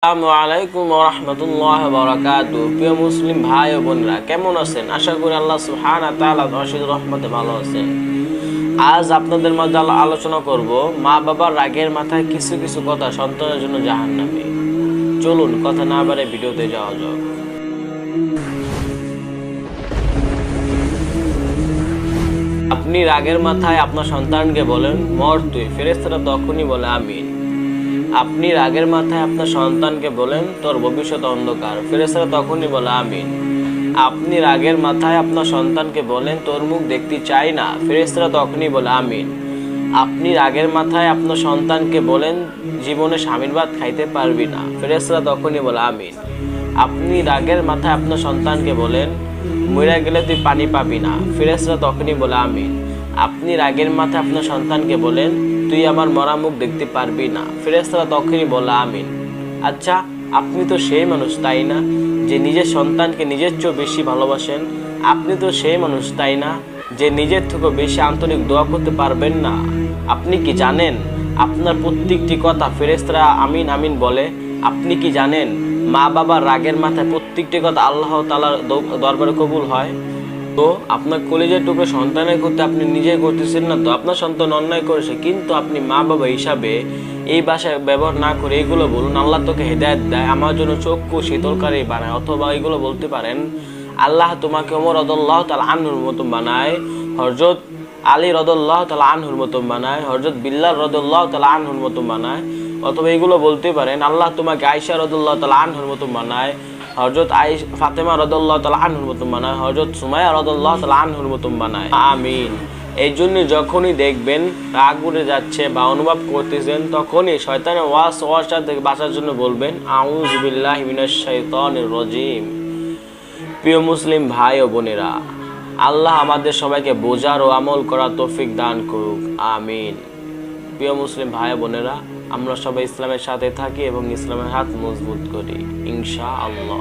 আসসালামু আলাইকুম ওয়া রাহমাতুল্লাহি ওয়া বারাকাতুহু। প্রিয় মুসলিম ভাই ও বোনেরা, কেমন আছেন? আশা করি আল্লাহ সুবহানাহু ওয়া তাআলার অশেষ রহমতে ভালো আছেন। আজ আপনাদের মাঝে আলোচনা করব মা বাবার রাগের মাথায় কিছু কিছু কথা সন্তানের জন্য জাহান্নামী। চলুন কথা না বাড়িয়ে ভিডিওতে যাওয়া যাক। আপনি রাগের মাথায় আপনার সন্তানকে বলেন, মর তুই। ফেরেশতারা তখনই বলে, আমিন। আপনি রাগের মাথায় আপনার সন্তানকে বলেন, তোর ভবিষ্যৎ অন্ধকার। ফেরেশতারা তখনই বলে, আমিন। আপনি রাগের মাথায় আপনার সন্তানকে বলেন, তোর মুখ দেখতে চাই না। ফেরেশতারা তখনই বলে, আমিন। আপনি রাগের মাথায় আপনার সন্তানকে বলেন, জীবনে স্বামীর ভাত খাইতে পারবি না। ফেরেশতারা তখনই বলে, আমিন। আপনি রাগের মাথায় আপনার সন্তানকে বলেন, মরে গেলে তুই পানি পাবি না। ফেরেশতারা তখনই বলে, আমিন। আপনি রাগের মাথায় আপনার সন্তানকে বলেন, তুই আমার মরা মুখ দেখতে পারবি না। ফেরেশতারা তখনই বলে, আমিন। আচ্ছা, আপনি তো সেই মানুষ, তাই না, যে নিজের সন্তানকে নিজের চেয়েও বেশি ভালোবাসেন? আপনি তো সেই মানুষ, তাই না, যে নিজের থেকেও বেশি আন্তরিক দোয়া করতে পারবেন না? আপনি কি জানেন আপনার প্রত্যেকটি কথা ফেরেশতারা আমিন আমিন বলে? আপনি কি জানেন মা বাবার রাগের মাথায় প্রত্যেকটি কথা আল্লাহ তাআলার দরবারে কবুল হয়? তো আপনার কলেজের টুকরো সন্তানের ক্ষতি আপনি নিজেই করতেছেন না তো? আপনার সন্তান অন্যায় করেছে, কিন্তু আপনি মা বাবা হিসাবে এই ভাষায় ব্যবহার না করে এগুলো বলুন, আল্লাহ তোকে হেদায়েত দেয়, আমার জন্য চক্ষু শীতলকারী বানায়। অথবা এগুলো বলতে পারেন, আল্লাহ তোমাকে ওমর রাদিয়াল্লাহু তাআলা আনহুর মতো বানায়, হযরত আলী রাদিয়াল্লাহু তাআলা আনহুর মতো বানায়, হযরত বিল্লাল রাদিয়াল্লাহু তাআলা আনহুর মতো বানায়। অথবা এগুলো বলতে পারেন, আল্লাহ তোমাকে আয়েশা রাদিয়াল্লাহু তাআলা আনহুর মতো বানায়, হযরত ফাতেমা রাদিয়াল্লাহু তাআলা আনহুর মতো বানায়, হযরত সুমাইয়া রাদিয়াল্লাহু তাআলা আনহুর মতো বানায়। আমিন। এই জন্য যখনই দেখবেন রাগ উঠে যাচ্ছে বা অনুভব করতেছেন, তখনই শয়তানের ওয়াসওয়াসা থেকে বাঁচার জন্য বলবেন, আউযু বিল্লাহি মিনাশ শাইতানির রাজিম। প্রিয় মুসলিম ভাই ও বোনেরা, আল্লাহ আমাদের সবাইকে বোঝার ও আমল করার তৌফিক দান করুক। আমিন। প্রিয় মুসলিম ভাই বোনেরা, আমরা সবাই ইসলামের সাথে থাকি এবং ইসলামের হাত মজবুত করি, ইনশাআল্লাহ।